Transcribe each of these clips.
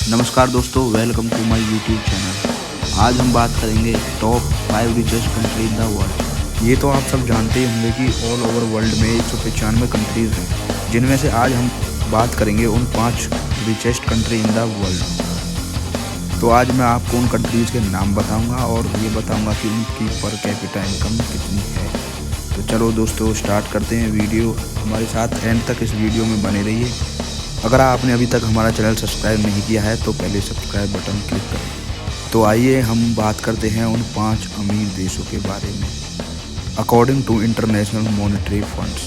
नमस्कार दोस्तों, welcome to my YouTube channel. आज हम बात करेंगे top 5 richest country in the world. ये तो आप सब जानते ही होंगे कि ऑल ओवर वर्ल्ड में 195 कंट्रीज़ हैं, जिनमें से आज हम बात करेंगे उन 5 richest country in the world. तो आज मैं आपको उन कंट्रीज़ के नाम बताऊंगा और ये बताऊंगा कि उनकी पर कैपिटा इनकम कितनी है। तो चलो दोस्तों स्टार्ट करते हैं वीडियो। हमारे साथ एंड तक इस वीडियो में बने रहिए। अगर आपने अभी तक हमारा चैनल सब्सक्राइब नहीं किया है तो पहले सब्सक्राइब बटन क्लिक करें। तो आइए हम बात करते हैं उन 5 अमीर देशों के बारे में according to International Monetary Funds.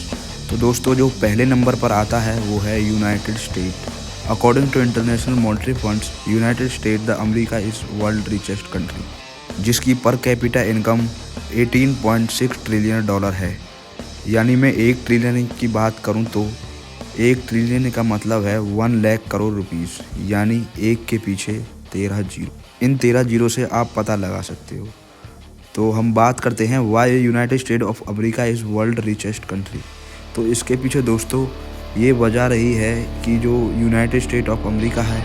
तो दोस्तों जो पहले नंबर पर आता है वो है United State. According to International Monetary Funds, United State the America is world richest country, जिसकी per capita income 18.6 trillion dollar है। यानी मैं 1 ट्रिलियन की बात करूं तो 1 ट्रिलियन का मतलब है 1 लाख करोड़ रुपीस, यानी 1 के पीछे 13 जीरो। इन 13 जीरो से आप पता लगा सकते हो। तो हम बात करते हैं why United State of America is world richest country. तो इसके पीछे दोस्तों ये वजह रही है कि जो यूनाइटेड स्टेट ऑफ अमेरिका है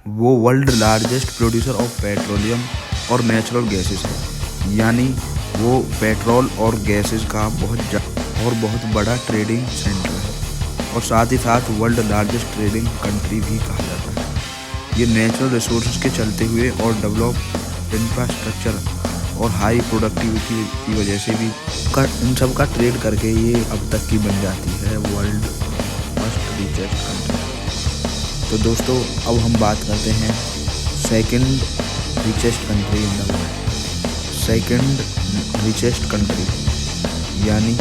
वो world largest producer of petroleum और नेचुरल गैसेस है। यानी वो पेट्रोल और गैसेस का बहुत बड़ा ट्रेडिंग सेंटर है और साथ ही साथ वर्ल्ड लार्जेस्ट ट्रेडिंग कंट्री भी कहा जाता है। ये नेचुरल रिसोर्सेज के चलते हुए और डेवलप इंफ्रास्ट्रक्चर और हाई प्रोडक्टिविटी की वजह से भी इन सब का ट्रेड करके ये अब तक की बन जाती है वर्ल्ड फर्स्ट रिचेस्ट कंट्री। तो दोस्तों अब हम बात करते हैं second richest country in the world. Second richest country यानी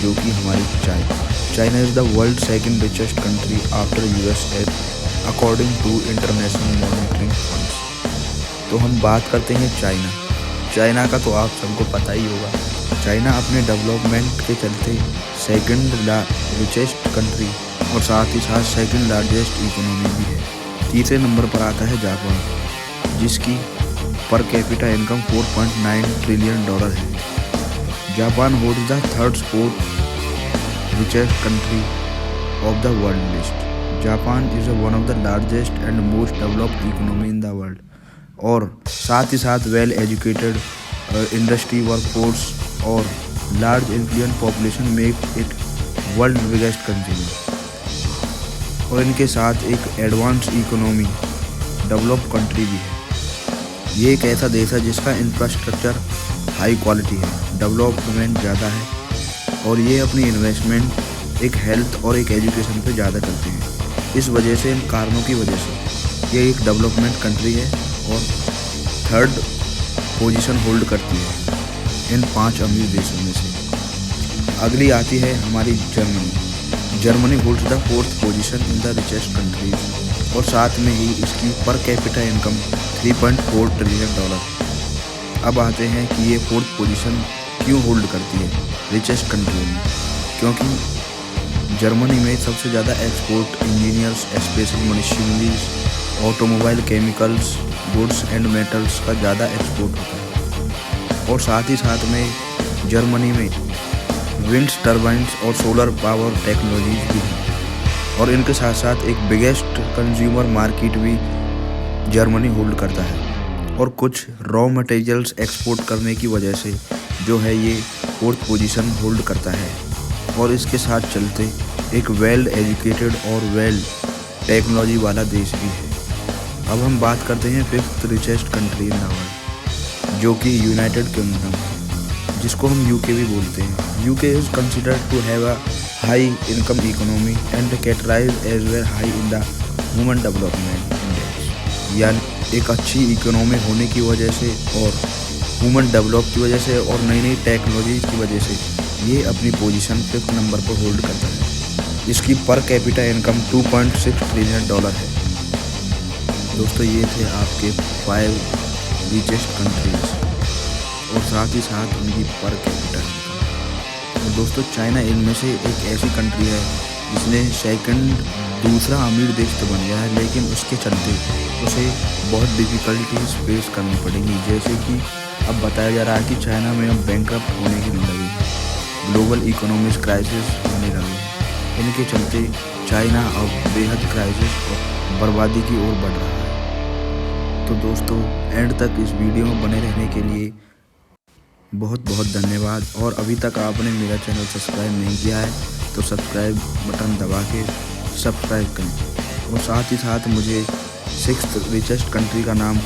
जो कि हमारी China is the world second richest country after USA according to International Monetary Funds. तो हम बात करते हैं चाइना का तो आप सबको पता ही होगा। चाइना अपने डेवलपमेंट के चलते सेकंड रिचेस्ट कंट्री और साथ ही साथ सेकंड लार्जेस्ट इकोनॉमी भी है। तीसरे नंबर पर आता है जापान, जिसकी per capita income 4.9 trillion dollar है। Japan holds the third spot richest country of the world list. Japan is one of the largest and most developed economy in the world और साथ ही साथ well educated industry workforce और large influential population make it world biggest country. और इनके साथ एक advance economy develop country भी है। ये एक ऐसा देश है जिसका इंफ्रास्ट्रक्चर हाई क्वालिटी है, डेवलपमेंट ज़्यादा है और ये अपनी इन्वेस्टमेंट एक हेल्थ और एक एजुकेशन पे ज़्यादा करते हैं। इस वजह से इन कारणों की वजह से ये एक डेवलपमेंट कंट्री है और थर्ड पोजीशन होल्ड करती है इन 5 अमीर देशों में से। अगली आती है हमारी Germany holds the 4th position in the richest countries और साथ में ही इसकी पर कैपिटा इनकम 3.4 ट्रिलियन डॉलर है। अब आते हैं कि ये 4th पोजीशन क्यों होल्ड करती है रिचेस्ट कंट्री में। क्योंकि जर्मनी में सबसे ज़्यादा export engineers, special machineries, automobile, chemicals, goods and metals का ज़्यादा एक्सपोर्ट होता है। और साथ ही साथ में जर्मनी में विंड टर्बाइंस और सोलर पावर टेक्नोलॉजीज भी हैं और इनके साथ साथ एक बिगेस्ट कंज्यूमर मार्केट भी जर्मनी होल्ड करता है। और कुछ रॉ मटेरियल्स एक्सपोर्ट करने की वजह से जो है ये 4th पोजीशन होल्ड करता है और इसके साथ चलते एक वेल एजुकेटेड और वेल टेक्नोलॉजी वाला देश भी है। अब हम बात करते हैं 5th richest country in the world, जो कि यूनाइटेड किंगडम, जिसको हम यूके भी बोलते हैं। UK is considered to have a high income economy and categorized as well high in the human development index. यानी एक अच्छी इकोनॉमी होने की वजह से और ह्यूमन डेवलप की वजह से और नई टेक्नोलॉजी की वजह से ये अपनी पोजीशन 5th नंबर पर होल्ड करता है। इसकी पर कैपिटा इनकम 2.6 ट्रिलियन डॉलर है। दोस्तों ये थे आपके 5 रिचेस्ट कंट्रीज और साथ ही साथ उनकी पर कैपिटा इनकम। और दोस्तों चाइना इनमें से एक ऐसी कंट्री है जिसने दूसरा अमीर देश तो बन गया है, लेकिन उसके चलते उसे बहुत डिफ़िकल्टीज फेस करनी पड़ेंगी। जैसे कि अब बताया जा रहा है कि चाइना में अब बैंकरप्ट होने की लगी है, ग्लोबल इकोनॉमिक क्राइसिस होने लगी है। इनके चलते चाइना अब बेहद क्राइसिस और बर्बादी की ओर बढ़ रहा है। तो दोस्तों, एंड तक इस वीडियो में बने रहने के लिए बहुत बहुत धन्यवाद। और अभी तक आपने मेरा चैनल सब्सक्राइब नहीं किया है तो सब्सक्राइब बटन दबा के सब्सक्राइब करें और साथ ही साथ मुझे 6th रिचेस्ट कंट्री का नाम